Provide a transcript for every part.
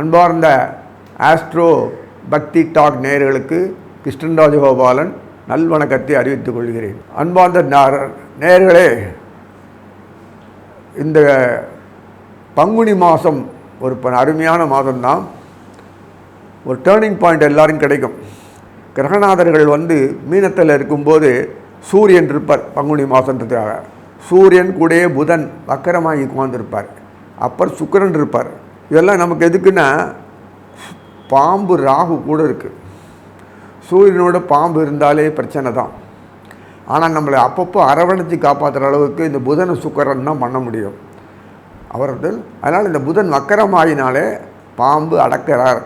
அன்பார்ந்த ஆஸ்ட்ரோ பக்தி டாக் நேயர்களுக்கு கிருஷ்ணன் ராஜகோபாலன் நல்வணக்கத்தை அறிவித்துக் கொள்கிறேன். அன்பார்ந்த நேயர்களே, இந்த பங்குனி மாதம் ஒரு அருமையான மாதம்தான். ஒரு டேர்னிங் பாயிண்ட் எல்லாரும் கிடைக்கும். கிரகநாதர்கள் மீனத்தில் இருக்கும்போது சூரியன் இருப்பார். பங்குனி மாதன்றதுக்காக சூரியன் கூடயே புதன் வக்கரமாகி உட்கார்ந்துருப்பார். அப்புறம் சுக்கிரன் இருப்பார். இதெல்லாம் நமக்கு எதுக்குன்னா, பாம்பு ராகு கூட இருக்குது. சூரியனோட பாம்பு இருந்தாலே பிரச்சனை தான். ஆனால் நம்மளை அப்பப்போ அரவணைச்சி காப்பாற்றுற அளவுக்கு இந்த புதன் சுக்கிரன் தான் பண்ண முடியும் அவர்கள். அதனால் இந்த புதன் வக்கரமாகினாலே பாம்பு அடக்கிறார்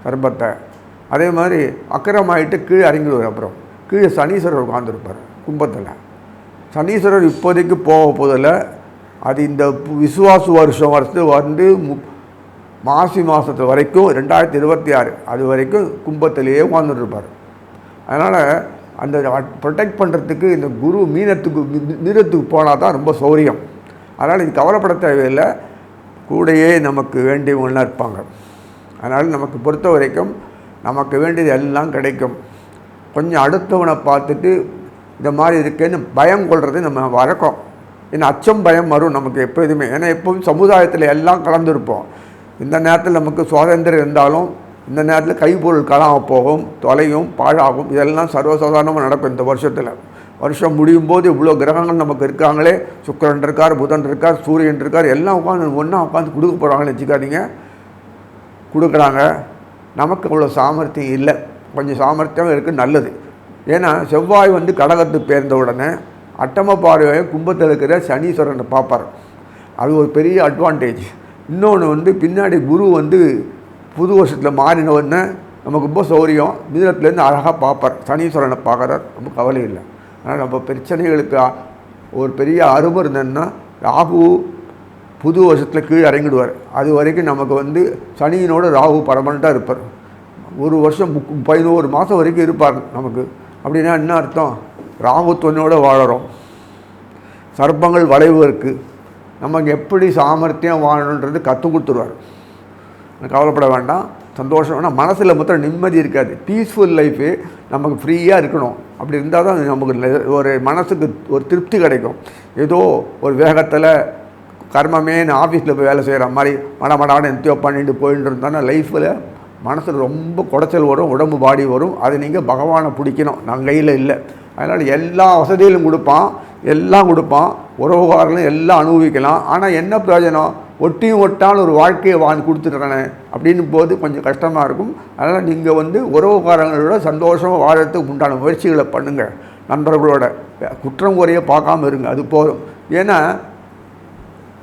சர்பத்தை. அதே மாதிரி வக்கரமாகிட்டு கீழே இறங்கிடுவார். அப்புறம் கீழே சனீஸ்வரர் உட்காந்துருப்பார் கும்பத்தில். சனீஸ்வரர் இப்போதைக்கு போக போதில் அது இந்த விசுவாசு வருஷம் மாசி மாதத்து வரைக்கும் 2026 அது வரைக்கும் கும்பத்திலேயே உட்காந்துருப்பார். அதனால் அந்த ப்ரொடெக்ட் பண்ணுறதுக்கு இந்த குரு மீனத்துக்கு போனால் தான் ரொம்ப சௌரியம். அதனால் இது கவலைப்பட தேவையில்லை. கூடையே நமக்கு வேண்டியவங்களாம் இருப்பாங்க. அதனால் நமக்கு பொறுத்த வரைக்கும் நமக்கு வேண்டியது எல்லாம் கிடைக்கும். கொஞ்சம் அடுத்தவனை பார்த்துட்டு இந்த மாதிரி இருக்கேன்னு பயம் கொள்வது நம்ம வழக்கம். ஏன்னா அச்சம் பயம் வரும் நமக்கு எப்போதுமே. ஏன்னா எப்போதும் சமுதாயத்தில் எல்லாம் கலந்துருப்போம். இந்த நேரத்தில் நமக்கு சுதந்திரம் இருந்தாலும் இந்த நேரத்தில் கைப்பொருள் காணாமல் போகும், தொலையும், பாழாகும். இதெல்லாம் சர்வசாதாரணமாக நடக்கும். இந்த வருஷம் முடியும் போது இவ்வளோ கிரகங்கள் நமக்கு இருக்காங்களே, சுக்கிரன் இருக்கார், புதன் இருக்கார், சூரியன் இருக்கார், எல்லாம் ஒன்றா உட்காந்து கொடுக்க போகிறாங்கன்னு வச்சுக்காதீங்க. கொடுக்குறாங்க. நமக்கு அவ்வளோ சாமர்த்தியம் இல்லை. கொஞ்சம் சாமர்த்தியம் இருக்குது, நல்லது. ஏன்னா செவ்வாய் கடகத்துக்கு பேர்ந்த உடனே அட்டம பார்வையை கும்பத்தில் இருக்கிற சனீஸ்வரனை பார்ப்பார். அது ஒரு பெரிய அட்வான்டேஜ். இன்னொன்று பின்னாடி குரு புது வருஷத்தில் மாறினவுடனே நமக்கு ரொம்ப சௌரியம். மிதனத்துலேருந்து அழகாக பார்ப்பார். சனீஸ்வரனை பார்க்குறார், ரொம்ப கவலை இல்லை. ஆனால் நம்ம பிரச்சனைகளுக்கு ஒரு பெரிய அருமை இருந்ததுன்னா ராகு புது வருஷத்தில் கீழே இறங்கிடுவார். அது வரைக்கும் நமக்கு சனியினோட ராகு பரமனண்ட்டாக இருப்பார். ஒரு வருஷம் 11 மாதம் வரைக்கும் இருப்பார் நமக்கு. அப்படின்னா என்ன அர்த்தம்? ராகுத்தனோடு வாழறோம். சர்ப்பங்கள் வளைவு இருக்குது. நமக்கு எப்படி சாமர்த்தியம் வாழணுன்றது கற்றுக் கொடுத்துருவார். கவலைப்பட வேண்டாம், சந்தோஷம் வேணால். மனசில் மொத்தம் நிம்மதி இருக்காது. பீஸ்ஃபுல் லைஃபு நமக்கு ஃப்ரீயாக இருக்கணும். அப்படி இருந்தால் தான் நமக்கு ஒரு மனசுக்கு ஒரு திருப்தி கிடைக்கும். ஏதோ ஒரு வேகத்தில் கர்மமே நான் ஆஃபீஸில் போய் வேலை செய்கிற மாதிரி மடமடான்னு எந்தியோ பண்ணிட்டு போயிட்டு இருந்தானா லைஃப்பில் மனசில் ரொம்ப குடைச்சல் வரும், உடம்பு பாடி வரும். அது நீங்கள் பகவானை பிடிக்கணும், நான் கையில் இல்லை. அதனால் எல்லா வசதியிலும் கொடுப்பான், எல்லாம் கொடுப்பான், உறவுகாரங்களும் எல்லாம் அனுபவிக்கலாம். ஆனால் என்ன பிரயோஜனம்? ஒட்டியும் ஒட்டான ஒரு வாழ்க்கையை கொடுத்துட்றானே அப்படின்னு போது கொஞ்சம் கஷ்டமாக இருக்கும். அதனால் நீங்கள் உறவுகாரங்களோட சந்தோஷமாக வாழறதுக்கு உண்டான முயற்சிகளை பண்ணுங்கள். நண்பர்களோட குற்றம் குறைய பார்க்காம இருங்க, அது போதும். ஏன்னா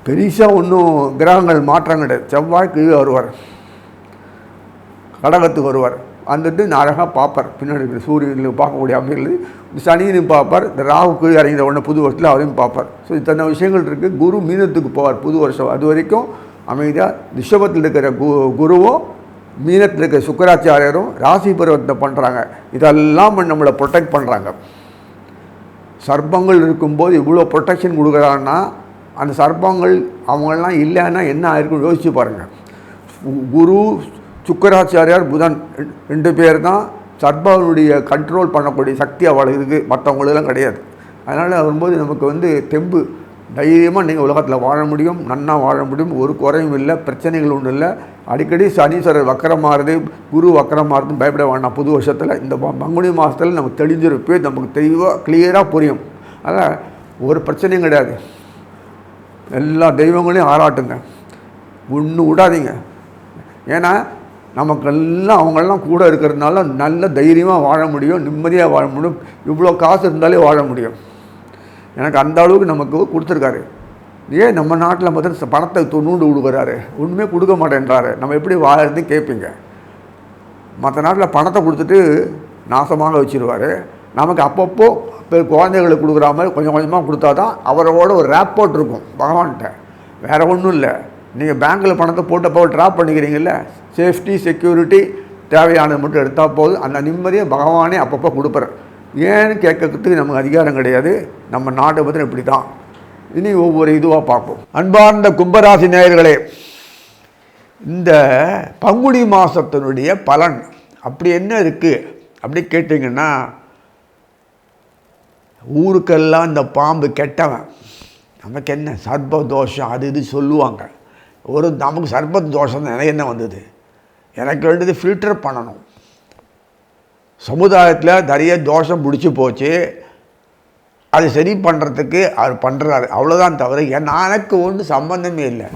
பெரிசாக ஒன்றும் கிரகங்கள் மாற்றம் கிடையாது. செவ்வாய் கீழே வருவார், கடகத்துக்கு வருவார். அழகாக பார்ப்பார். பின்னாடி சூரியனில் பார்க்கக்கூடிய அமைகள் சனியிலும் பார்ப்பார். இந்த ராகு கீழே இறங்கிற உடனே புது வருஷத்தில் அவரையும் பார்ப்பார். ஸோ இத்தனை விஷயங்கள் இருக்குது. குரு மீனத்துக்கு போவார் புது வருஷம். அது வரைக்கும் அமைதியாக ரிஷபத்தில் இருக்கிற குருவும் மீனத்தில் இருக்கிற சுக்கராச்சாரியரும் ராசி பரிவர்த்தனை பண்ணுறாங்க. இதெல்லாம் நம்மளை ப்ரொடெக்ட் பண்ணுறாங்க. சர்ப்பங்கள் இருக்கும்போது இவ்வளோ ப்ரொடெக்ஷன் கொடுக்குறாங்கன்னா அந்த சர்ப்பங்கள் அவங்களாம் இல்லைன்னா என்ன ஆயிருக்குன்னு யோசிச்சு பாருங்கள். குரு சுக்கராச்சாரியார் புதன் 2 பேர் தான் சர்ப்பனுடைய கண்ட்ரோல் பண்ணக்கூடிய சக்தி அவள் இருக்குது, மற்றவங்களெல்லாம் கிடையாது. அதனால் வரும்போது நமக்கு தெம்பு, தைரியமாக நீங்கள் உலகத்தில் வாழ முடியும், நன்னா வாழ முடியும். ஒரு குறையும் இல்லை, பிரச்சனைகள் ஒன்றும் இல்லை. அடிக்கடி சனீஸ்வரர் வக்கரமாறுது, குரு வக்கரமாறுதுன்னு பயப்பட வேண்டாம். புது வருஷத்தில் இந்த பங்குனி மாதத்தில் நமக்கு தெளிஞ்சிருப்பே, நமக்கு தெளிவாக கிளியராக புரியும். அதனால் ஒரு பிரச்சனையும் கிடையாது. எல்லா தெய்வங்களையும் ஆராட்டுங்க, ஒன்றும் விடாதீங்க. ஏன்னா நமக்கெல்லாம் அவங்களெல்லாம் கூட இருக்கிறதுனால நல்ல தைரியமாக வாழ முடியும், நிம்மதியாக வாழ முடியும். இவ்வளோ காசு இருந்தாலே வாழ முடியும். எனக்கு அந்த அளவுக்கு நமக்கு கொடுத்துருக்காரு. ஏன் நம்ம நாட்டில் பார்த்தா பணத்தை நூண்டு கொடுக்குறாரு, ஒன்றுமே கொடுக்க மாட்டேன்றாரு. நம்ம எப்படி வாழறது கேட்பீங்க. மற்ற நாட்டில் பணத்தை கொடுத்துட்டு நாசமாக வச்சுருவார். நமக்கு அப்பப்போ குழந்தைகளுக்கு கொடுக்குற மாதிரி கொஞ்சம் கொஞ்சமாக கொடுத்தா தான் அவரோட ஒரு ரேப்போர்ட் இருக்கும் பகவான்கிட்ட. வேறு ஒன்றும் இல்லை. நீங்கள் பேங்க்கில் பணத்தை போட்டப்போ ட்ராப் பண்ணிக்கிறீங்கள, சேஃப்டி செக்யூரிட்டி தேவையானது மட்டும் எடுத்தால் போதும். அந்த நிம்மதியை பகவானே அப்பப்போ கொடுப்பார். ஏன்னு கேட்கறதுக்கு நமக்கு அதிகாரம் கிடையாது. நம்ம நாட்டை பற்றி இப்படி தான். இனி ஒவ்வொரு இதுவாக பார்ப்போம். அன்பார்ந்த கும்பராசி நேயர்களே, இந்த பங்குனி மாதத்தினுடைய பலன் அப்படி என்ன இருக்குது அப்படி கேட்டிங்கன்னா, ஊருக்கெல்லாம் இந்த பாம்பு கெட்டவன், நமக்கு என்ன சர்ப்ப தோஷம் அது இது சொல்லுவாங்க. நமக்கு சர்ப்ப தோஷம் எனக்கு என்ன வந்தது? எனக்கு வேண்டியது ஃபில்டர் பண்ணணும். சமுதாயத்தில் நிறைய தோஷம் பிடிச்சி போச்சு, அது சரி பண்ணுறதுக்கு அவர் பண்ணுறாரு, அவ்வளோதான் தவிர எனக்கு ஒன்றும் சம்பந்தமே இல்லை.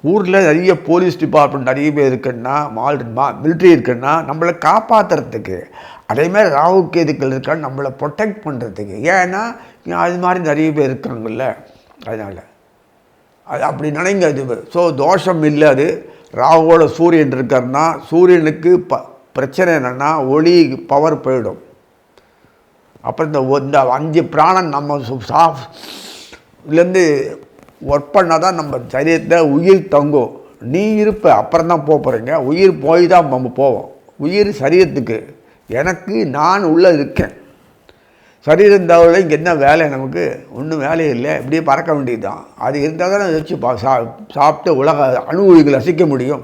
ஊரில் நிறைய போலீஸ் டிபார்ட்மெண்ட் நிறைய பேர் இருக்குன்னா, மிலிட்ரி இருக்குன்னா நம்மளை காப்பாற்றுறதுக்கு, அதேமாதிரி ராகு கேதுக்கள் இருக்கான்னு நம்மளை ப்ரொடெக்ட் பண்ணுறதுக்கு. ஏன்னா அது மாதிரி நிறைய பேர் இருக்காங்கல்ல, அதனால் அது அப்படி நினைங்க. அது ஸோ தோஷம் இல்லை. அது ராகுவோட சூரியன் இருக்காருன்னா, சூரியனுக்கு பிரச்சனை என்னென்னா ஒளி பவர் போயிடும். அப்புறம் இந்த 5 பிராணம் நம்ம இதுலேருந்து ஒர்க் பண்ணால் தான் நம்ம சரீரத்தில் உயிர் தங்கும். நீ இருப்ப அப்புறம் தான் போகிறீங்க, உயிர் போய் தான் நம்ம போவோம். உயிர் சரீரத்துக்கு, எனக்கு நான் உள்ளே இருக்கேன். சரீரம் தவிர இங்கே என்ன வேலை? நமக்கு ஒன்றும் வேலையே இல்லை, இப்படியே பறக்க வேண்டியது தான். அது இருந்தால் தான் வச்சு சாப்பிட்டு உலக அணுகுகளை ரசிக்க முடியும்,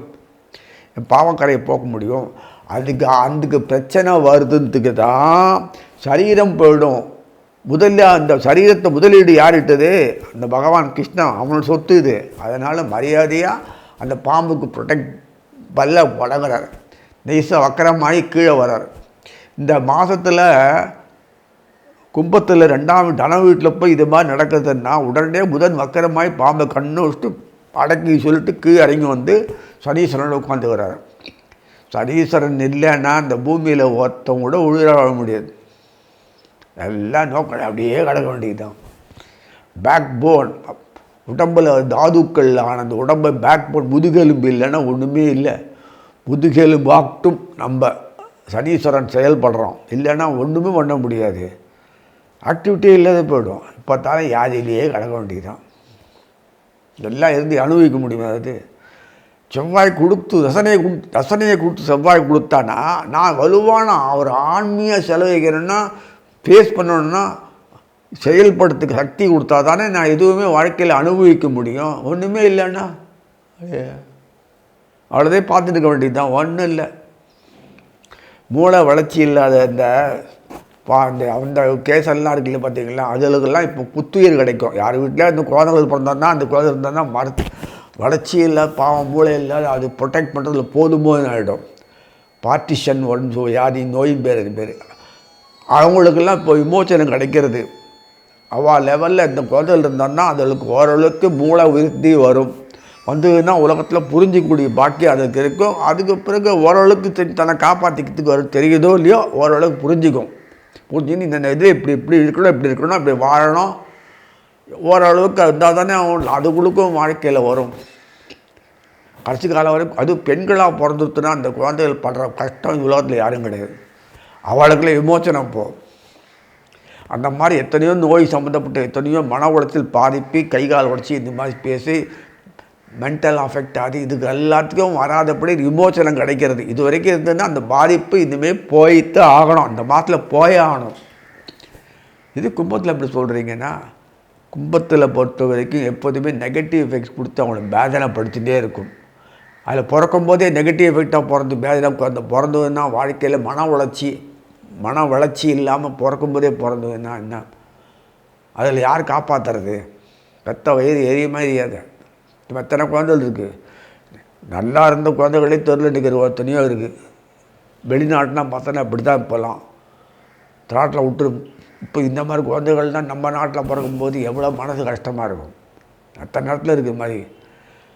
பாவக்கரையை போக்க முடியும். அதுக்கு பிரச்சனை வருதுன்றதுக்கு தான் சரீரம் போயிடும். முதல்ல அந்த சரீரத்தை முதலீடு யார்கிட்டது? அந்த பகவான் கிருஷ்ணன், அவனோட சொத்து இது. அதனால் மரியாதையாக அந்த பாம்புக்கு ப்ரொடெக்ட் பல்ல வழங்குறார். நெய்ச வக்கரமாகி கீழே வர்றார். இந்த மாதத்தில் கும்பத்தில் 2ஆம் தன வீட்டில் போய் இது மாதிரி நடக்குதுன்னா உடனே புதன் வக்கரமாகி பாம்பை கண்ணு வச்சுட்டு அடக்கி சொல்லிட்டு கீழே இறங்கி வந்து சனீஸ்வரன் உட்காந்துக்கிறார். சனீஸ்வரன் இல்லைன்னா இந்த பூமியில் ஒருத்தவங்க கூட உயிர வாழ முடியாது. எல்லாம் நோக்கம் அப்படியே கிடக்க வேண்டியது தான். பேக் போன், உடம்பில் தாதுக்கள் ஆன அந்த உடம்பை பேக் போன், முதுகெலும்பு இல்லைன்னா ஒன்றுமே இல்லை. முதுகெலும்பாட்டும் நம்ம சனீஸ்வரன் செயல்படுறோம், இல்லைன்னா ஒன்றுமே பண்ண முடியாது. ஆக்டிவிட்டியே இல்லாத போய்டும். இப்போ தானே யாதிலேயே கிடக்க வேண்டியதுதான். இதெல்லாம் இருந்து அனுபவிக்க முடியுமா? அது செவ்வாய் கொடுத்து ரசனையை கொடுத்து செவ்வாய் கொடுத்தானா, நான் வலுவான ஒரு ஆன்மீக செலவழிக்கிறேன்னா ஃபேஸ் பண்ணணுன்னா செயல்படுறதுக்கு சக்தி கொடுத்தா தானே நான் எதுவுமே வாழ்க்கையில் அனுபவிக்க முடியும். ஒன்றுமே இல்லைன்னா அவ்வளோதான் பார்த்துட்டு இருக்க வேண்டியது தான். ஒன்றும் இல்லை. மூளை வளர்ச்சி இல்லாத அந்த கேஸெல்லாம் இருக்குல்ல பார்த்தீங்களா, அதுகளுக்கெல்லாம் இப்போ புத்துயிர் கிடைக்கும். யார் வீட்டில் அந்த குழந்தைகள் பிறந்தாருன்னா அந்த குழந்தை இருந்தால் வளர்ச்சி இல்லை, பாவம் மூளை இல்லை, அது ப்ரொடெக்ட் பண்ணுறதுல போதும்போது ஆகிடும். பார்ட்டிஷன் ஒன்று வியாதி நோயின் பேர் அவங்களுக்கெல்லாம் இப்போ விமோச்சனம் கிடைக்கிறது. அவள் லெவலில் இந்த குழந்தைகள் இருந்தான்னா அதுகளுக்கு ஓரளவுக்கு மூளை விருத்தி வரும். வந்ததுன்னா உலகத்தில் புரிஞ்சிக்கக்கூடிய பாக்கியம் அதுக்கு இருக்கும். அதுக்கு பிறகு ஓரளவுக்கு தன்னை காப்பாற்றிக்கிறதுக்கு வரும். தெரியுதோ இல்லையோ ஓரளவுக்கு புரிஞ்சிக்கும். புரிஞ்சுன்னு இந்த இது இப்படி இருக்கணும், இப்படி இருக்கணும், இப்படி வாழணும், ஓரளவுக்கு இருந்தால் தானே அதுகளுக்கும் வாழ்க்கையில் வரும். கடைசி காலம் வரைக்கும் அது பெண்களாக பிறந்துட்டுனா அந்த குழந்தைகள் படுற கஷ்டம் உலகத்தில் யாரும் கிடையாது. அவளுக்குள்ள விமோச்சனம் போகும். அந்த மாதிரி எத்தனையோ நோய் சம்மந்தப்பட்ட எத்தனையோ மன உளைச்சல் பாதிப்பு, கைகால் உடச்சி இந்த மாதிரி பேசி மென்டல் அஃபெக்ட் ஆகி இதுக்கு எல்லாத்துக்கும் வராதபடி விமோச்சனம் கிடைக்கிறது. இது வரைக்கும் இருந்ததுன்னா அந்த பாதிப்பு இனிமேல் போய்த்து ஆகணும், அந்த மாதத்தில் போயே ஆகணும். இது கும்பத்தில் எப்படி சொல்கிறீங்கன்னா, கும்பத்தில் பொறுத்த வரைக்கும் எப்போதுமே நெகட்டிவ் எஃபெக்ட்ஸ் கொடுத்து அவங்கள வேதனைப்படுத்திகிட்டே இருக்கும். அதில் பிறக்கும் போதே நெகட்டிவ் எஃபெக்டாக அந்த பிறந்ததுன்னா வாழ்க்கையில் மன வளர்ச்சி இல்லாமல் பிறக்கும்போதே பிறந்ததுன்னா என்ன? அதில் யார் காப்பாற்றுறது? பெத்த வயிறு எரிய மாதிரி ஏத எத்தனை குழந்தைகள் இருக்குது. நல்லா இருந்த குழந்தைகளே தெருவில் நிற்கிற எத்தனையோ இருக்குது. வெளிநாட்டுனா பார்த்தோன்னா அப்படி தான் இப்போலாம் நாட்டில் விட்டுரு. இப்போ இந்த மாதிரி குழந்தைகள்னால் நம்ம நாட்டில் பிறக்கும்போது எவ்வளோ மனசு கஷ்டமாக இருக்கும். அத்தனை நேரத்தில் இருக்கிற மாதிரி.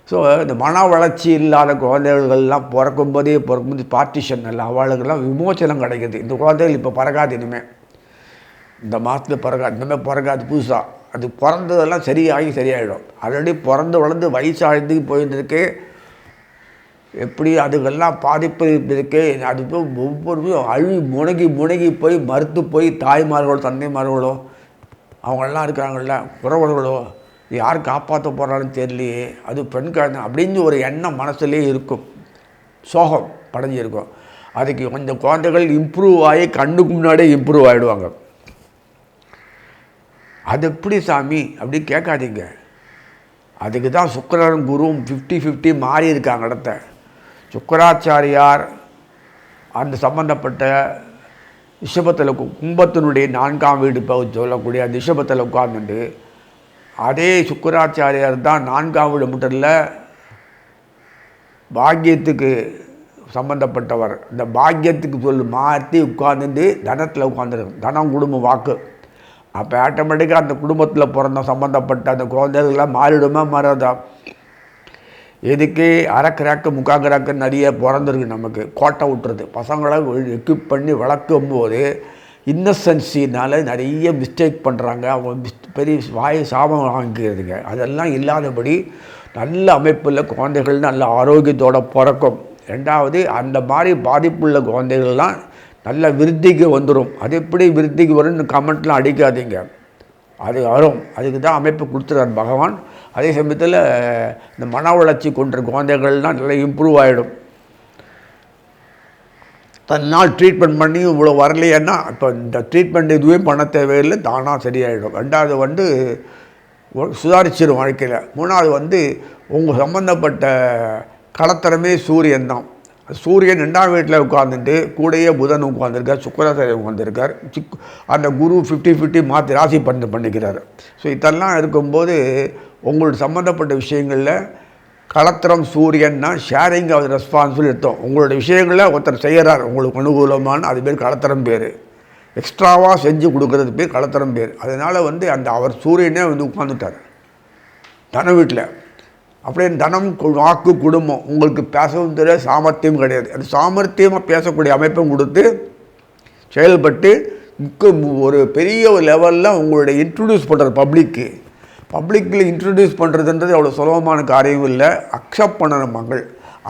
ஸோ இந்த மன வளர்ச்சி இல்லாத குழந்தைகள்லாம் பிறக்கும்போது பார்ட்டிஷன் இல்லை, அவளுக்கெல்லாம் விமோச்சனம் கிடைக்கிது. இந்த குழந்தைகள் இப்போ பிறகாது, இனிமேல் இந்த மாதத்தில் பிறகாது, இனிமேல் பிறகாது புதுசாக. அது பிறந்ததெல்லாம் சரியாகிடும். ஆல்ரெடி பிறந்து வளர்ந்து வயசாகிறதுக்கு போயிட்டுருக்கு. எப்படி அதுக்கெல்லாம் பாதிப்பு இருக்குது. அது போய் ஒவ்வொரு முனகி போய் மறுத்து போய் தாய்மார்களோ தந்தைமார்களோ அவங்களெல்லாம் இருக்கிறாங்கள உறவுகளோ யார் காப்பாற்ற போகிறான்னு தெரியலையே, அது பெண் குழந்தை அப்படின்னு ஒரு எண்ணம் மனசுலேயே இருக்கும், சோகம் படைஞ்சிருக்கும். அதுக்கு கொஞ்சம் குழந்தைகள் இம்ப்ரூவ் ஆகி கண்ணுக்கு முன்னாடியே இம்ப்ரூவ் ஆகிடுவாங்க. அது எப்படி சாமி அப்படி கேட்காதீங்க. அதுக்கு தான் சுக்கிரன் குருவும் 50-50 மாறி இருக்காங்க இடத்த. சுக்கராச்சாரியார் அந்த சம்பந்தப்பட்ட ரிஷபத்தில் கும்பத்தினுடைய 4ஆம் வீடு சொல்லக்கூடிய அந்த ரிஷபத்தில் உட்கார்ந்துட்டு அதே சுக்கராச்சாரியார் தான் 4ஆம் வீடு மட்டும் இல்லை பாக்கியத்துக்கு சம்பந்தப்பட்டவர். இந்த பாக்கியத்துக்கு மாற்றி உட்கார்ந்துட்டு தனத்தில் உட்காந்துருக்கு, தனம் குடும்ப வாக்கு. அப்போ ஆட்டோமேட்டிக்காக அந்த குடும்பத்தில் பிறந்த சம்மந்தப்பட்ட அந்த குழந்தைகள்லாம் மாறிடுமா மாறாதா? எதுக்கு அரைக்கிறாக்கு முக்காக்கிறாக்கு நிறைய பிறந்திருக்கு. நமக்கு கோட்டை விட்டுறது பசங்களை எக்யூப் பண்ணி வளர்க்கும் போது இன்னசென்சினால் நிறைய மிஸ்டேக் பண்ணுறாங்க. அவங்க பெரிய சாபம் வாங்கிக்கிறதுங்க. அதெல்லாம் இல்லாதபடி நல்ல அமைப்பில் குழந்தைகள் நல்ல ஆரோக்கியத்தோடு பிறக்கும். ரெண்டாவது, அந்த மாதிரி பாதிப்புள்ள குழந்தைகள்லாம் நல்ல விருத்திக்கு வந்துடும். அது எப்படி விருத்திக்கு வரும்னு கமெண்ட்லாம் அடிக்காதீங்க, அது வரும். அதுக்கு தான் அமைப்பு கொடுத்துறார் பகவான். அதே சமயத்தில் இந்த மன வளர்ச்சி கொண்ட குழந்தைகள்லாம் நல்லா இம்ப்ரூவ் ஆகிடும். தன்னால் ட்ரீட்மெண்ட் பண்ணி இவ்வளோ வரலையேன்னா இப்போ இந்த ட்ரீட்மெண்ட் எதுவே பண்ண தேவையில்லை, தானாக சரியாயிடும். ரெண்டாவது சுதாரிச்சிடும் வாழ்க்கையில். மூணாவது உங்கள் சம்பந்தப்பட்ட கலத்தரமே சூரியன் தான். சூரியன் 2ஆம் வீட்டில் உட்கார்ந்துட்டு கூடையே புதன் உட்காந்துருக்கார், சுக்கராச்சாரியர் உட்காந்துருக்கார். அந்த குரு 50-50 மாற்றி ராசி பண்ணிக்கிறார். ஸோ இதெல்லாம் இருக்கும்போது உங்களுக்கு சம்மந்தப்பட்ட விஷயங்களில் கலத்திரம் சூரியன்னா ஷேரிங் ஆஃப் ரெஸ்பான்சிபிள் எடுத்தோம். உங்களோட விஷயங்களில் ஒருத்தர் செய்கிறார் உங்களுக்கு அனுகூலமான, அது பேர் கலத்திரம் பேர். எக்ஸ்ட்ராவாக செஞ்சு கொடுக்கறது பேர் கலத்திரம் பேர். அதனால் அந்த அவர் சூரியனே உட்காந்துட்டார் தன வீட்டில். அப்படியே தனம் வாக்கு குடும்பம் உங்களுக்கு பேசவும் தெரியாது, சாமர்த்தியம் கிடையாது. அது சாமர்த்தியமாக பேசக்கூடிய அமைப்பும் கொடுத்து செயல்பட்டு ஒரு பெரிய ஒரு லெவலில் உங்களுடைய இன்ட்ரடியூஸ் பண்ணுறது பப்ளிக்கில் இன்ட்ரடியூஸ் பண்ணுறதுன்றது அவ்வளோ சுலபமான காரியம் இல்லை. அக்செப்ட் பண்ண மக்கள்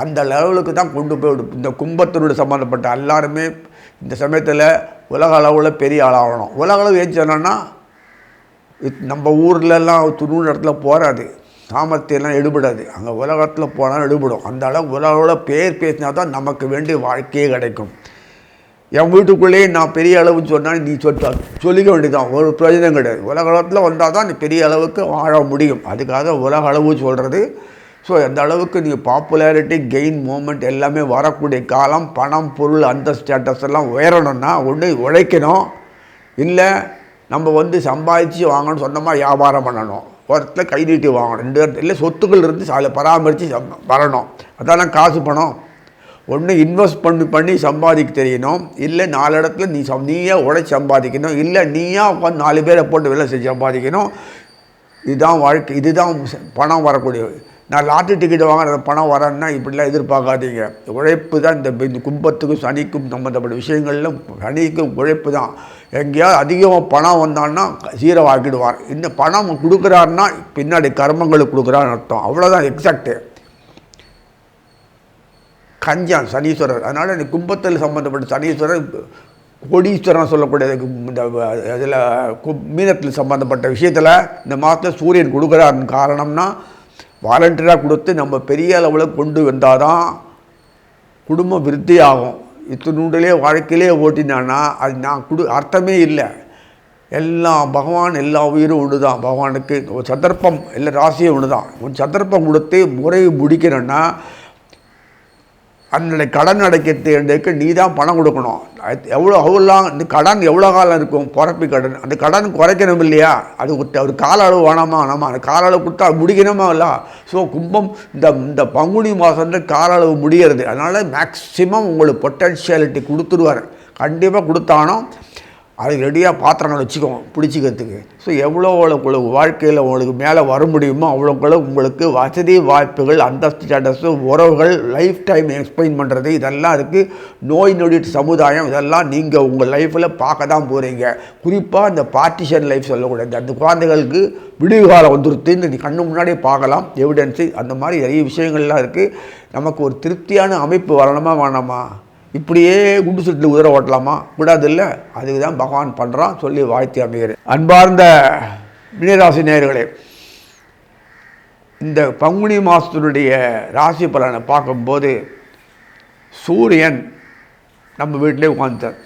அந்த லெவலுக்கு தான் கொண்டு போய் இந்த கும்பத்தினுடைய சம்மந்தப்பட்ட எல்லாருமே இந்த சமயத்தில் உலக அளவில் பெரிய ஆளாகணும். உலக அளவு ஏன் சொன்னோன்னா நம்ம ஊர்லெலாம் துணூறு இடத்துல போகாது, சாமர்த்தியெல்லாம் எடுபடாது. அங்கே உலகத்தில் போனாலும் எடுபடும். அந்த அளவு உலகளவில் பேர் பேசினா தான் நமக்கு வேண்டிய வாழ்க்கையே கிடைக்கும். என் வீட்டுக்குள்ளேயே நான் பெரிய அளவுன்னு சொன்னால் நீ சொல்லிக்க வேண்டியதான், ஒரு பிரயோஜனம் கிடையாது. உலகளத்தில் வந்தால் தான் நீ பெரிய அளவுக்கு வாழ முடியும். அதுக்காக உலக அளவு சொல்கிறது. ஸோ எந்த அளவுக்கு நீங்கள் பாப்புலாரிட்டி கெயின் மூமெண்ட் எல்லாமே வரக்கூடிய காலம். பணம் பொருள் அந்த ஸ்டேட்டஸ் எல்லாம் உயரணும்னா ஒன்று உழைக்கணும், இல்லை நம்ம சம்பாதிச்சு வாங்கணும், சொந்தமாக வியாபாரம் பண்ணணும், ஒருத்தில் கை நீட்டி வாங்கணும். 2 இடத்துல இல்லை சொத்துக்கள் இருந்து அதில் பராமரித்து வரணும். அதெல்லாம் காசு பணம். ஒன்று இன்வெஸ்ட் பண்ணி சம்பாதிக்க தெரியணும், இல்லை 4 இடத்துல நீயே உழைச்சி சம்பாதிக்கணும், இல்லை நீயா உட்காந்து 4 பேரை போட்டு வேலை செஞ்சு சம்பாதிக்கணும். இதுதான் வாழ்க்கை, இதுதான் பணம் வரக்கூடிய. நான் லாட்ரி டிக்கெட் வாங்குற பணம் வரேன்னா இப்படிலாம் எதிர்பார்க்காதீங்க. உழைப்பு தான். இந்த கும்பத்துக்கும் சனிக்கும் சம்மந்தப்பட்ட விஷயங்களில் சனிக்கும் உழைப்பு தான். எங்கேயாவது அதிகமாக பணம் வந்தான்னா சீரை வாக்கிடுவார். இந்த பணம் கொடுக்குறாருன்னா பின்னாடி கர்மங்களுக்கு கொடுக்குறான்னு அர்த்தம். அவ்வளோதான் எக்ஸாக்டு. கஞ்சான் சனீஸ்வரர். அதனால் இந்த கும்பத்தில் சம்மந்தப்பட்ட சனீஸ்வரர் கோடீஸ்வரன் சொல்லக்கூடிய இந்த இதில் மீனத்தில் சம்மந்தப்பட்ட விஷயத்தில் இந்த மாதத்தில் சூரியன் கொடுக்குறாருன்னு காரணம்னா வாலண்டியராக கொடுத்து நம்ம பெரிய அளவில் கொண்டு வந்தால் தான் குடும்பம் விருத்தி ஆகும். இத்தினூண்டிலே வாழ்க்கையிலே ஓட்டினான்னா அது நான் அர்த்தமே இல்லை. எல்லாம் பகவான், எல்லா உயிரும் ஒன்று தான். பகவானுக்கு ஒரு சந்தர்ப்பம், எல்லா ராசியும் ஒன்று தான். ஒரு சந்தர்ப்பம் கொடுத்து முறை முடிக்கணும்னா அந்த கடன் அடைக்கிறதுக்கு நீ தான் பணம் கொடுக்கணும். அவ்வளோ இந்த கடன் எவ்வளோ காலம் இருக்கும்? பிறப்பி கடன். அந்த கடன் குறைக்கணும் இல்லையா? அது ஒரு கால அளவு வேணாமா? அந்த கால அளவு கொடுத்தா முடிக்கணுமா இல்லை? ஸோ கும்பம் இந்த பங்குனி மாதம் கால அளவு முடிகிறது. அதனால் மேக்ஸிமம் உங்களுக்கு பொட்டன்ஷியாலிட்டி கொடுத்துருவார். கண்டிப்பாக கொடுத்தானோ அது ரெடியாக பாத்திரங்கள் வச்சுக்கோங்க பிடிச்சிக்கிறதுக்கு. ஸோ எவ்வளோ உங்களுக்கு வாழ்க்கையில் உங்களுக்கு மேலே வர முடியுமோ அவ்வளோக்குள்ள உங்களுக்கு வசதி வாய்ப்புகள், அந்தஸ்து, ஸ்டேட்டஸு, உறவுகள், லைஃப் டைம் எக்ஸ்பிளைன் பண்ணுறது இதெல்லாம் இருக்குது. நோய் நொடி சமுதாயம் இதெல்லாம் நீங்கள் உங்கள் லைஃப்பில் பார்க்க தான் போகிறீங்க. குறிப்பாக இந்த பார்ட்டிஷன் லைஃப் சொல்லக்கூடாது. அந்த குழந்தைகளுக்கு விடிவு காலம் வந்துருத்துன்னு நீ கண்ணு முன்னாடியே பார்க்கலாம். எவிடன்ஸு அந்த மாதிரி நிறைய விஷயங்கள்லாம் இருக்குது. நமக்கு ஒரு திருப்தியான அமைப்பு வரணுமா வேணாமா? இப்படியே குண்டு சுட்டில் குதிரை ஓட்டலாமா? கூடாது இல்லை. அதுக்கு தான் பகவான் பண்ணுறான் சொல்லி வாழ்த்தி அமைகிறேன். அன்பார்ந்த மீனராசி நேயர்களே, இந்த பங்குனி மாதத்தினுடைய ராசி பலனை பார்க்கும்போது சூரியன் நம்ம வீட்டிலே உட்காந்துட்டார்,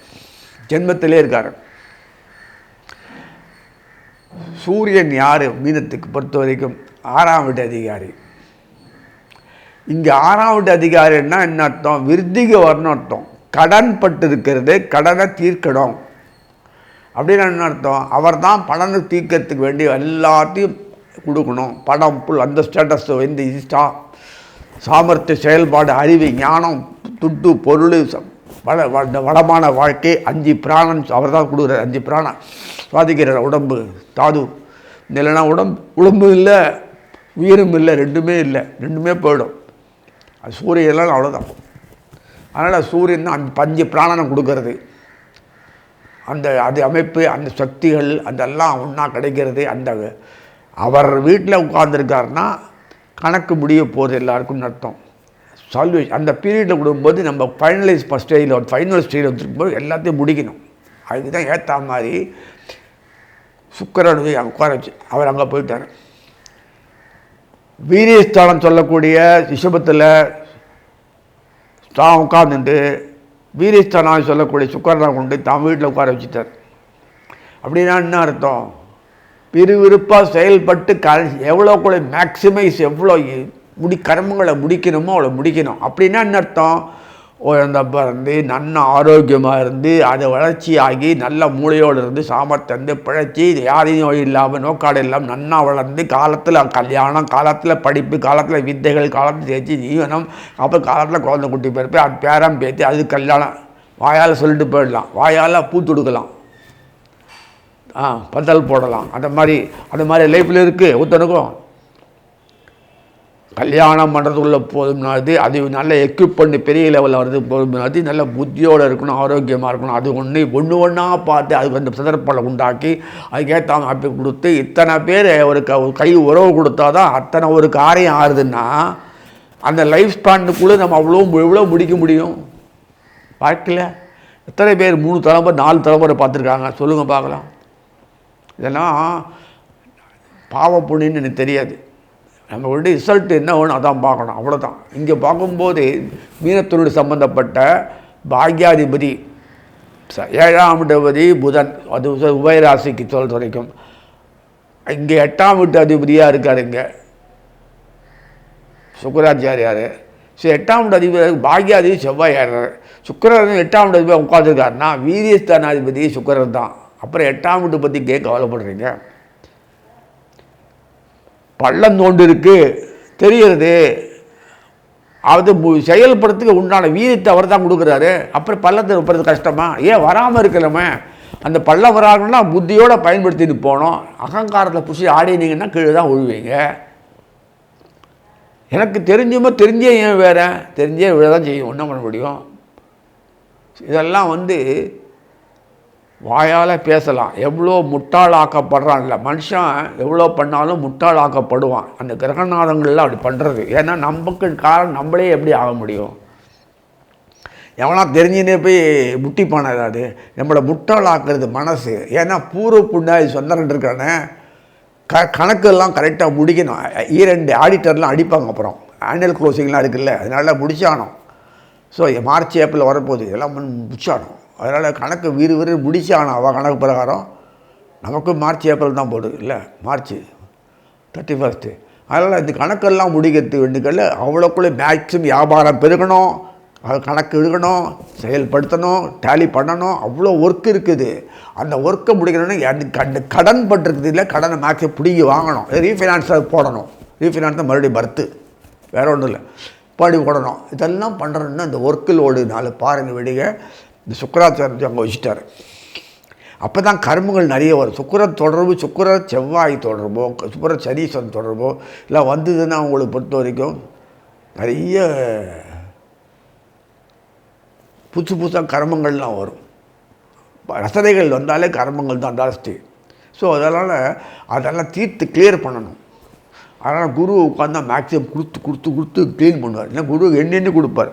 ஜென்மத்திலே இருக்கார். சூரியன் யார்? மீனத்துக்கு பொறுத்த வரைக்கும் 6ஆம் வீட்டு அதிகாரி. இங்கே 6வது அதிகாரின்னா என்ன அர்த்தம்? விருத்திக வரணும் அர்த்தம். கடன் பட்டு இருக்கிறது, கடனை தீர்க்கணும் அப்படின்னு என்ன அர்த்தம்? அவர் தான் பணத்தை தீர்க்கறதுக்கு வேண்டிய எல்லாத்தையும் கொடுக்கணும். பணம் புல் அந்த ஸ்டேட்டஸ் இந்த இஷ்டா சாமர்த்திய செயல்பாடு அறிவு ஞானம் துட்டு பொருள் வளமான வாழ்க்கை 5 பிராணம் அவர் தான் கொடுக்குறார். 5 பிராணம் சுவாதிக்கிறார். உடம்பு தாது இல்லைன்னா உடம்பு இல்லை உயிரும் இல்லை, ரெண்டுமே இல்லை, ரெண்டுமே போயிடும். அது சூரியெல்லாம் அவ்வளோதான். அதனால் சூரியன் தான் 5 பிராணனை கொடுக்கறது. அது அமைப்பு அந்த சக்திகள் அதெல்லாம் ஒன்றா கிடைக்கிறது. அவர் வீட்டில் உட்கார்ந்துருக்காருன்னா கணக்கு முடிய போகுது எல்லாருக்கும் அர்த்தம். சால்வேஷன் அந்த பீரியடில் கொடுக்கும்போது நம்ம ஃபைனல் ஸ்டேஜில் வந்துருக்கும்போது எல்லாத்தையும் முடிக்கணும். அதுக்கு தான் ஏற்ற மாதிரி சுக்கிரன் அங்கே உட்கார வச்சு அவர் அங்கே போயிட்டார். வீரியஸ்தானம் சொல்லக்கூடிய ரிஷபத்தில் தான் உட்கார்ந்துட்டு வீரியஸ்தானம் சொல்லக்கூடிய சுக்கிரனை கொண்டு தான் வீட்டில் உட்கார வச்சுட்டார். அப்படின்னா என்ன அர்த்தம்? விறுவிறுப்பாக செயல்பட்டு எவ்வளோ கூட மேக்சிமைஸ் எவ்வளோ கர்மங்களை முடிக்கணுமோ அவ்வளோ முடிக்கணும். அப்படின்னா என்ன அர்த்தம்? அந்த பிறந்து நல்ல ஆரோக்கியமாக இருந்து அதை வளர்ச்சி ஆகி நல்ல மூளையோடு இருந்து சாமர்த்தியம் பிழைச்சி யாரையும் நோய் இல்லாமல் நோக்காடு இல்லாமல் நன்னா வளர்ந்து காலத்தில் கல்யாணம், காலத்தில் படிப்பு, காலத்தில் வித்தைகள், காலத்தில் தேய்ச்சி ஜீவனம், அப்புறம் காலத்தில் குழந்தை குட்டி பிறப்பு, அது பேரம் பேத்தி, அது கல்யாணம் வாயால் சொல்லிட்டு போயிடலாம், வாயால் பூ தொடுக்கலாம், பந்தல் போடலாம். அந்த மாதிரி லைஃப்பில் இருக்குது. ஒருத்தனுக்கும் கல்யாணம் பண்ணுறதுக்குள்ளே போதும்னாது அது நல்ல எக்யூப் பண்ணி பெரிய லெவலில் வருது போதும்னாது நல்ல புத்தியோடு இருக்கணும், ஆரோக்கியமாக இருக்கணும். அது ஒன்றா பார்த்து அதுக்கு அந்த சந்தர்ப்பங்களை உண்டாக்கி அதுக்கேற்ற அப்படி கொடுத்து இத்தனை பேர் ஒரு கை உறவு கொடுத்தா தான் அத்தனை ஒரு காரியம் ஆறுதுன்னா அந்த லைஃப் ஸ்பேனுக்குள்ளே நம்ம எவ்வளோ முடிக்க முடியும் வாழ்க்கையில்? எத்தனை பேர் 3 தலைமுறை 4 தலைமுறை பார்த்துருக்காங்க சொல்லுங்கள் பார்க்கலாம். இதெல்லாம் பாவ புண்ணின்னு எனக்கு தெரியாது. நம்மளுடைய ரிசல்ட் என்ன வேணும் அதான் பார்க்கணும், அவ்வளோதான். இங்கே பார்க்கும்போது மீனத்தோடு சம்பந்தப்பட்ட பாக்யாதிபதி 7ஆம் அதிபதி புதன், அது உபயராசிக்கு சொல்ல வரைக்கும். இங்கே 8ஆம் வீட்டு அதிபதியாக இருக்கார் இங்கே சுக்கராச்சாரியார். ஸோ 8ஆம் வீட்டு அதிபதி பாக்யாதிபதி செவ்வாய் ஏறார். சுக்கரன் 8ஆம் வீட்டு அதிபதி உட்காந்துருக்காருன்னா வீரியஸ்தானாதிபதி சுக்கரன் தான். அப்புறம் 8ஆம் வீட்டை பற்றி கவலைப்படுறீங்க? பள்ளம் தோண்டு இருக்கு தெரிகிறது, அது செயல்படுறதுக்கு உண்டான வீரியத்தை அவர் தான் கொடுக்குறாரு. அப்புறம் பள்ளத்தை வைப்பது கஷ்டமா? ஏன் வராமல் இருக்கலாமே? அந்த பள்ளம் வராங்கன்னா புத்தியோடு பயன்படுத்திட்டு போனோம். அகங்காரத்தில் புஷி ஆடினீங்கன்னா கீழே தான் விழுவீங்க. எனக்கு தெரிஞ்சே ஏன் வேறு தெரிஞ்சே விழ தான் செய்யும், என்ன பண்ண முடியும்? இதெல்லாம் வாயால் பேசலாம். எவ்வளோ முட்டாளாக்கப்படுறான் இல்லை மனுஷன், எவ்வளோ பண்ணாலும் முட்டாளாக்கப்படுவான். அந்த கிரகநாதங்கள்லாம் அப்படி பண்ணுறது. ஏன்னா நமக்கு காரணம் நம்மளே எப்படி ஆக முடியும்? எவனா தெரிஞ்சுனே போய் முட்டிப்பான ஏதாவது நம்மளை முட்டாளாக்குறது மனசு. ஏன்னா பூர்வ புண்ணாய் சொந்தரன் இருக்கானே கணக்கெல்லாம் கரெக்டாக முடிக்கணும். 2 ஆடிட்டர்லாம் அடிப்பாங்க. அப்புறம் ஆனுவல் க்ளோசிங்லாம் இருக்குல்ல, அதனால முடிச்சானோம். ஸோ மார்ச் ஏப்ரல் வரப்போகுது, இதெல்லாம் முடிச்சானோம். அதனால் கணக்கு வீறு முடிச்சானோம். அவள் கணக்கு பிரகாரம் நமக்கு மார்ச் ஏப்ரல் தான் போடுது இல்லை, மார்ச் 31. அதனால் இந்த கணக்கெல்லாம் முடிக்கிறதுக்கு வேண்டிக்கல அவ்வளோக்குள்ளே மேக்ஸிமம் வியாபாரம் பெருகணும், அது கணக்கு எடுக்கணும், செயல்படுத்தணும், டேலி பண்ணணும். அவ்வளோ ஒர்க் இருக்குது. அந்த ஒர்க்கை முடிக்கணும்னு அந்த கடன் பட்டிருக்குது இல்லை, கடனை மேக்ஸிமம் பிடிங்கி வாங்கணும், ரீஃபைனான்ஸை போடணும். ரீஃபைனான்ஸை மறுபடியும் பர்த்து வேறு ஒன்றும் இல்லை படி போடணும். இதெல்லாம் பண்ணுறோன்னா அந்த ஒர்க்கு லோடு 4 பாருங்கள் விடிக இந்த சுக்கராச்சாரத்தை அங்கே வச்சுட்டார். அப்போ தான் கர்மங்கள் நிறைய வரும். சுக்கிரன் தொடர்பு, சுக்கிர செவ்வாய் தொடர்போ, சுக்கிர சனீஸ்வரன் தொடர்போ இல்லை வந்ததுன்னா அவங்களுக்கு பொறுத்த வரைக்கும் நிறைய புதுசாக கர்மங்கள்லாம் வரும். ரசனைகள் வந்தாலே கர்மங்கள் தான் ஜாஸ்தி. ஸோ அதெல்லாம் தீர்த்து கிளியர் பண்ணணும். அதனால் குரு உட்காந்தா மேக்ஸிமம் கொடுத்து க்ளீன் பண்ணுவார். இல்லை குரு எண்ணெண்ணு கொடுப்பார்.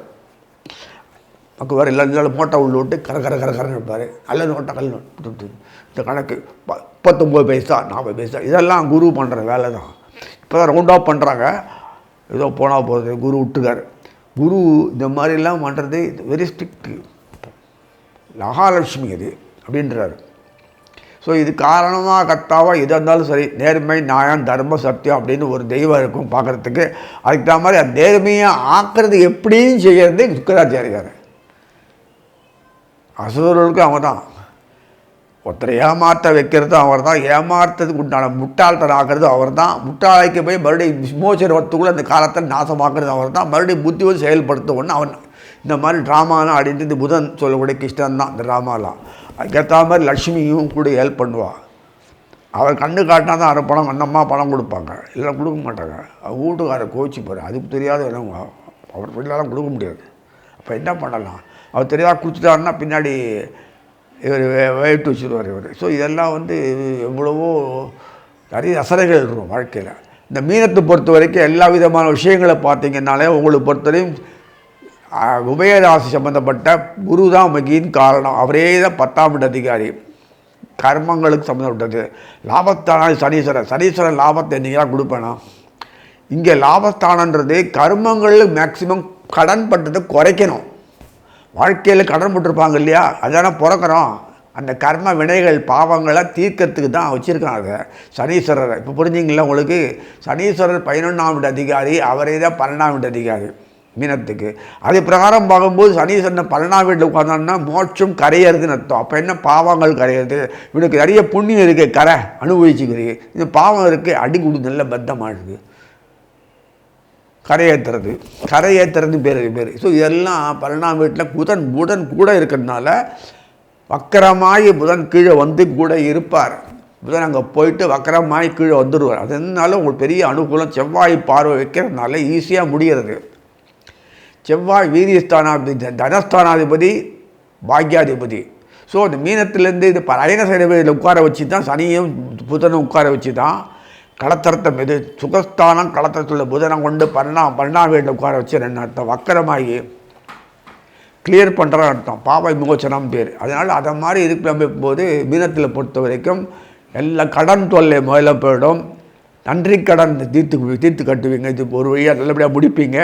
நமக்கு வேறு இல்லை மோட்டை உள்ள விட்டு கரன்னு இருப்பார். நல்ல நோட்டை கல் நோட்டு இந்த கணக்கு 39 பைசா 40 பைசா இதெல்லாம் குரு பண்ணுற வேலை தான். இப்போ தான் ரவுண்ட் ஆஃப் பண்ணுறாங்க, ஏதோ போனால் போகிறது. குரு விட்டுக்கார். குரு இந்த மாதிரிலாம் பண்ணுறது வெரி ஸ்ட்ரிக்ட். மகாலட்சுமி அது அப்படின்றாரு. ஸோ இது காரணமாக கர்த்தாவா எதாக இருந்தாலும் சரி, நேர்மை, நியாயம், தர்ம, சத்தியம் அப்படின்னு ஒரு தெய்வம் இருக்கும் பார்க்குறதுக்கு. அதுக்கு தகுந்த மாதிரி அந்த நேர்மையை ஆக்கிறது எப்படின்னு செய்கிறது சுக்கராச்சாரியார். அசுரர்களுக்கு அவன் தான். ஒருத்தரை ஏமாற்ற வைக்கிறது அவர் தான், ஏமாற்றத்துக்கு உண்டான முட்டாள்தனம் ஆகிறது அவர் தான், முட்டாளைக்கு போய் மறுபடியும் விமோசனத்துக்குள்ளே அந்த காலத்தில் நாசமாக்குறது அவர் தான், மறுபடியும் புத்தி வந்து செயல்படுத்த ஒன்று அவன். இந்த மாதிரி ட்ராமாலாம் ஆடிட்டு இந்த புதன் சொல்லக்கூடிய கிருஷ்ணன் தான் இந்த ட்ராமாலாம். அதுக்கேற்ற மாதிரி லட்சுமியும் கூட ஹெல்ப் பண்ணுவாள். அவர் கண்ணு காட்டினா தான் அரை பணம் அந்த அம்மா பணம் கொடுப்பாங்க, இல்லை கொடுக்க மாட்டாங்க. அவர் வீட்டுக்காரர் கோச்சு போகிறார், அதுக்கு தெரியாத என்னங்க அவர் பிள்ளைலாம் கொடுக்க முடியாது. அப்போ என்ன பண்ணலாம்? அவர் தெரியாத கொடுத்துட்டாருன்னா பின்னாடி இவர் வெயிட்டு வச்சுருவார் இவர். ஸோ இதெல்லாம் வந்து எவ்வளவோ நிறைய ரசனைகள் இருக்கும் வாழ்க்கையில். இந்த மீனத்தை பொறுத்த வரைக்கும் எல்லா விதமான விஷயங்களை பார்த்தீங்கன்னாலே உங்களுக்கு பொறுத்தவரையும் உபயராசி சம்மந்தப்பட்ட குரு தான் மெயின் காரணம். அவரே தான் 10ஆம் வீட்டு அதிகாரி, கர்மங்களுக்கு சம்மந்தப்பட்டது. லாபஸ்தானம் சனீஸ்வரன் லாபத்தை என்றைக்கெல்லாம் கொடுப்பேனா? இங்கே லாபஸ்தானன்றது கர்மங்களில் மேக்சிமம் கடன் பட்டதை குறைக்கணும். வாழ்க்கையில் கடன் போட்டிருப்பாங்க இல்லையா, அதான பிறக்கிறோம். அந்த கர்ம வினைகள் பாவங்களை தீர்க்கறதுக்கு தான் வச்சுருக்காங்க சனீஸ்வரரை. இப்போ புரிஞ்சிங்களா உங்களுக்கு? சனீஸ்வரர் 11ஆம் வீட்டு அதிகாரி, அவரே தான் 12ஆம் வீட்டு அதிகாரி மீனத்துக்கு. அது பிரகாரம் பார்க்கும்போது சனீஸ்வரன் 12ஆம் வீட்டில் உட்காந்தோன்னா மோட்சம் கரையிறதுன்னு அர்த்தம். அப்போ என்ன பாவங்கள் கரையிறது? இவனுக்கு நிறைய புண்ணியம் இருக்குது, கரை அனுபவிச்சுக்கிறீங்க. இந்த பாவம் இருக்குது, அடி குடு நல்ல பத்தமாக இருக்குது. கரையேற்றுறது பேர். ஸோ இதெல்லாம் 12ஆம் வீட்டில் புதன் கூட இருக்கிறதுனால வக்கரமாகி புதன் கீழே வந்து கூட இருப்பார். புதன் அங்கே போயிட்டு வக்கரமாகி கீழே வந்துடுவார். அதனால உங்களுக்கு பெரிய அனுகூலம். செவ்வாய் பார்வை வைக்கிறதுனால ஈஸியாக முடிகிறது. செவ்வாய் வீரியஸ்தானாதிபதி, தனஸ்தானாதிபதி, பாக்யாதிபதி. ஸோ அந்த மீனத்திலேருந்து இது அயன சைனவில் உட்கார வச்சு தான் சனியும் புதனும் உட்கார வச்சு தான் களத்திரத்தம். இது சுகஸ்தானம் களத்திரத்தில் புதனை கொண்டு 12ஆம் வீட்டில் உட்கார வச்சு என்ன அர்த்தம்? வக்கரமாகி கிளியர் பண்ணுற அர்த்தம், பாவ விமோச்சனம் பேர். அதனால் அதை மாதிரி இருக்கிற போது மீனத்தில் பொறுத்த வரைக்கும் எல்லா கடன் தொல்லை முதல்ல போயிடும். நன்றி கடன் தீர்த்து கட்டுவீங்க. இது ஒரு வழியாக நல்லபடியாக முடிப்பீங்க.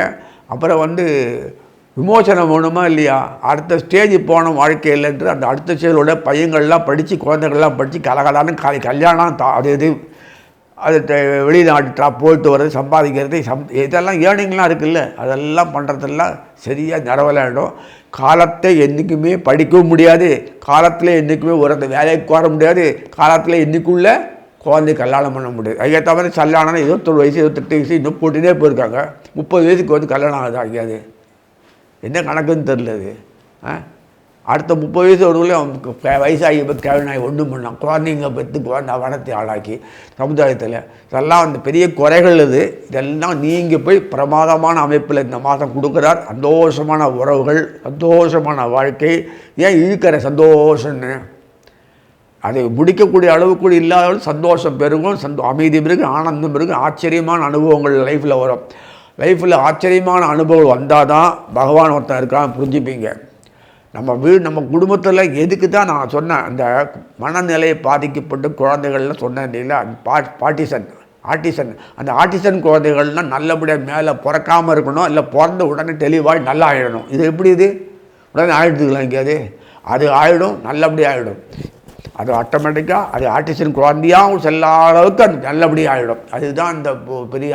அப்புறம் வந்து விமோசனம் வேணுமா இல்லையா? அடுத்த ஸ்டேஜ் போனோம் வாழ்க்கையில்ன்று அந்த அடுத்த ஸ்டேஜோட பையங்கள்லாம் படித்து குழந்தைகள்லாம் படித்து கலகலான்னு கல்யாணம் அது வெளிநாட்டு போயிட்டு வர்றது, சம்பாதிக்கிறது, இதெல்லாம் ஏர்னிங்லாம் இருக்குல்ல, அதெல்லாம் பண்ணுறதெல்லாம் சரியாக நிறவலாயிடும். காலத்தை என்றைக்குமே படிக்கவும் முடியாது, காலத்தில் என்றைக்குமே ஒரு அந்த வேலைக்கு வர முடியாது, காலத்தில் என்றைக்குள்ளே குழந்தை கல்யாணம் பண்ண முடியாது. அதுக்கேற்ற மாதிரி கல்யாணம் 21 வயசு 28 வயசு இன்னும் போட்டுனே போயிருக்காங்க. 30 வயசுக்கு வந்து கல்யாணம் ஆகுது. ஆகியாது என்ன கணக்குன்னு தெரிலது. அடுத்த 30 வயசு ஒருவர்களே அவனுக்கு வயசாகி கேவனாகி ஒன்றும் பண்ணான். குழந்தைங்க பெற்று குழந்தை வளர்த்தி ஆளாக்கி சமுதாயத்தில் இதெல்லாம் அந்த பெரிய குறைகள். இதெல்லாம் நீங்கள் போய் பிரமாதமான அமைப்பில் இந்த மாதம் கொடுக்குறார். சந்தோஷமான உறவுகள், சந்தோஷமான வாழ்க்கை. ஏன் இழுக்கிற சந்தோஷம்னு அதை முடிக்கக்கூடிய அளவுக்கு கூட இல்லாத சந்தோஷம் பெருகும், அமைதி பெருகும், ஆனந்தம் பெருகும், ஆச்சரியமான அனுபவங்கள் லைஃப்பில் வரும். லைஃப்பில் ஆச்சரியமான அனுபவம் வந்தால் தான் பகவான் ஒருத்தன் இருக்கான்னு புரிஞ்சுப்பீங்க. நம்ம குடும்பத்தில் எதுக்கு தான் நான் சொன்னேன், அந்த மனநிலையை பாதிக்கப்பட்டு குழந்தைகள்லாம் சொன்னேன் இல்லைங்களா, ஆட்டிசன் அந்த ஆட்டிசன் குழந்தைகள்லாம் நல்லபடியாக மேலே பிறக்காமல் இருக்கணும், இல்லை பிறந்த உடனே தெளிவாக நல்லா ஆகிடணும். இது எப்படி இது உடனே ஆகிடுதுக்கலாம் எங்கேயாவது? அது ஆகிடும், நல்லபடியாக ஆகிடும். அது ஆட்டோமேட்டிக்காக அது ஆட்டிசன் குழந்தையாகவும் செல்லாத அளவுக்கு அது நல்லபடியாக ஆகிடும். அதுதான் இந்த பெரிய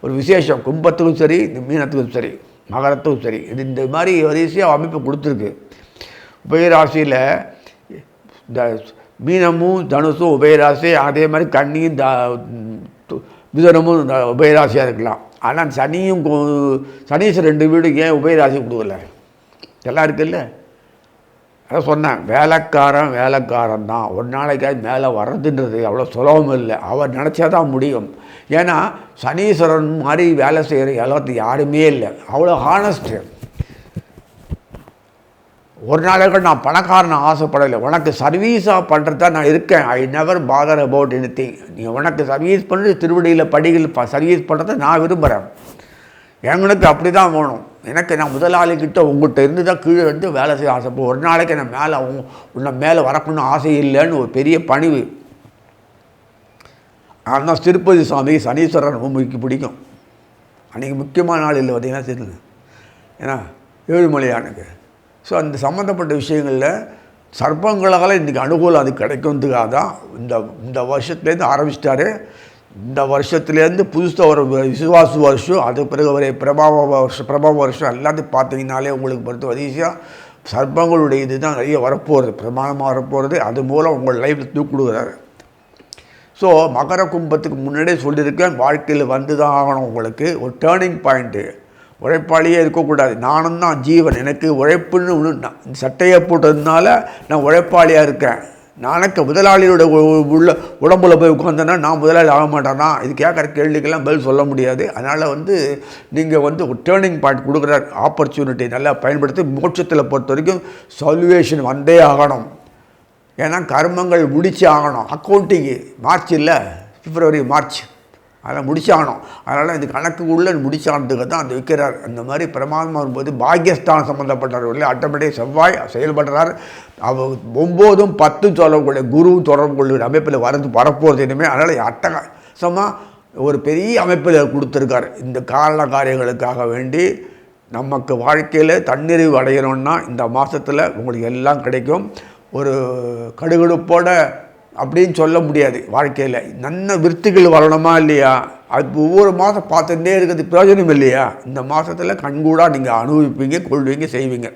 ஒரு விசேஷம். கும்பத்துக்கும் சரி, இந்த மீனத்துக்கும் சரி, மகரத்துக்கும் சரி, இது இந்த மாதிரி வரிசையாக அமைப்பு கொடுத்துருக்கு. உபயராசியில் இந்த மீனமும் தனுசும் உபயராசி, அதே மாதிரி கன்னியும் மிதுனமும் உபயராசியாக இருக்கலாம். ஆனால் சனீஸ்வரன் 2 வீடு ஏன் உபயராசி கொடுக்கல? எல்லாம் இருக்குல்ல. அதான் சொன்னேன், வேலைக்காரன் தான். ஒரு நாளைக்காக மேலே வர்றதுன்றது அவ்வளோ சுலபம் இல்லை. அவர் நினச்சா தான் முடியும். ஏன்னா சனீஸ்வரன் மாதிரி வேலை செய்கிற எல்லாத்துக்கும் யாருமே இல்லை. அவ்வளோ ஹானஸ்ட்டு. ஒரு நாளைக்கு நான் பணக்காரனை ஆசைப்படலை, உனக்கு சர்வீஸாக பண்ணுறதா நான் இருக்கேன். I never father about anything. நீ உனக்கு சர்வீஸ் பண்ணி திருவடியில் படிகள் சர்வீஸ் பண்ணுறதை நான் விரும்புகிறேன். எங்களுக்கு அப்படி தான் வேணும். எனக்கு நான் முதலாளிக்கிட்ட உங்கள்கிட்ட இருந்து தான் கீழே வந்து வேலை செய்ய ஆசைப்போ. ஒரு நாளைக்கு நான் மேலே உன்னை மேலே வரக்கணும்னு ஆசை இல்லைன்னு ஒரு பெரிய பணிவு. ஆனால் திருப்பதி சுவாமி சனீஸ்வரன் ரொம்ப பிடிக்கும். அன்றைக்கி முக்கியமான நாள் இல்லை பார்த்தீங்கன்னா தெரியுது, ஏன்னா ஏழுமலையானுக்கு. ஸோ அந்த சம்மந்தப்பட்ட விஷயங்களில் சர்ப்பங்களால் இன்றைக்கி அனுகூலம் அது கிடைக்கிறதுக்காக தான் இந்த வருஷத்துலேருந்து ஆரம்பிச்சிட்டாரு. இந்த வருஷத்துலேருந்து புதுசாக ஒரு விசுவாச வருஷம், அது பிறகு ஒரு பிரபாவ வருஷம் எல்லாத்தையும் பார்த்தீங்கன்னாலே உங்களுக்கு பொறுத்த வரிசையாக சர்ப்பங்களுடைய இது தான் நிறைய வரப்போகிறது, பிரமாணமாக வரப்போகிறது. அது மூலம் உங்கள் லைஃப்பில் தூக்கி கொடுக்குறாரு. ஸோ மகர கும்பத்துக்கு முன்னாடியே சொல்லியிருக்கேன், வாழ்க்கையில் வந்து தான் ஆகணும். உங்களுக்கு ஒரு டேர்னிங் பாயிண்ட்டு. உழைப்பாளியே இருக்கக்கூடாது. நானும் தான் ஜீவன், எனக்கு உழைப்புன்னு ஒன்று சட்டையை போட்டதுனால நான் உழைப்பாளியாக இருக்கேன். நானக்கு முதலாளியோட உடம்புல போய் உட்காந்தேன்னா நான் முதலாளி ஆக மாட்டேன்னா, இது கேட்குற கேள்விக்கெல்லாம் பதில் சொல்ல முடியாது. அதனால் நீங்கள் ஒரு டேர்னிங் பாயிண்ட் கொடுக்குற ஆப்பர்ச்சுனிட்டி நல்லா பயன்படுத்தி மோட்சத்தில் பொறுத்த வரைக்கும் சால்வேஷன் வந்தே ஆகணும். ஏன்னா கர்மங்கள் முடிச்சு ஆகணும். அக்கௌண்டிங்கு மார்ச் இல்லை, பிப்ரவரி மார்ச், அதெல்லாம் முடிச்சாகணும். அதனால் இந்த கணக்குக்குள்ளே முடிச்சானதுக்கு தான் அந்த வைக்கிறார். அந்த மாதிரி பிரமாதமாக வரும்போது பாக்கியஸ்தானம் சம்மந்தப்பட்டவர்கள் ஆட்டோமேட்டிக் செவ்வாய் செயல்படுறார். அவர் 9, 10 சொல்லக்கூடிய குருவும் தொடர்பு கொள்ளுகிற அமைப்பில் வரப்போகிறது இனிமேல். அதனால் அட்டகாசமாக ஒரு பெரிய அமைப்பில் கொடுத்துருக்கார். இந்த காரண காரியங்களுக்காக வேண்டி நமக்கு வாழ்க்கையில் தன்னிறைவு அடையணும்னா இந்த மாதத்தில் உங்களுக்கு எல்லாம் கிடைக்கும். ஒரு கடுகடுப்போட அப்படின்னு சொல்ல முடியாது. வாழ்க்கையில் நல்ல விருத்திகள் வரணுமா இல்லையா, அது ஒவ்வொரு மாதம் பார்த்துட்டே இருக்கிறது பிரயோஜனம் இல்லையா. இந்த மாதத்தில் கண்கூடாக நீங்கள் அனுபவிப்பீங்க, கொள்வீங்க, செய்வீங்க.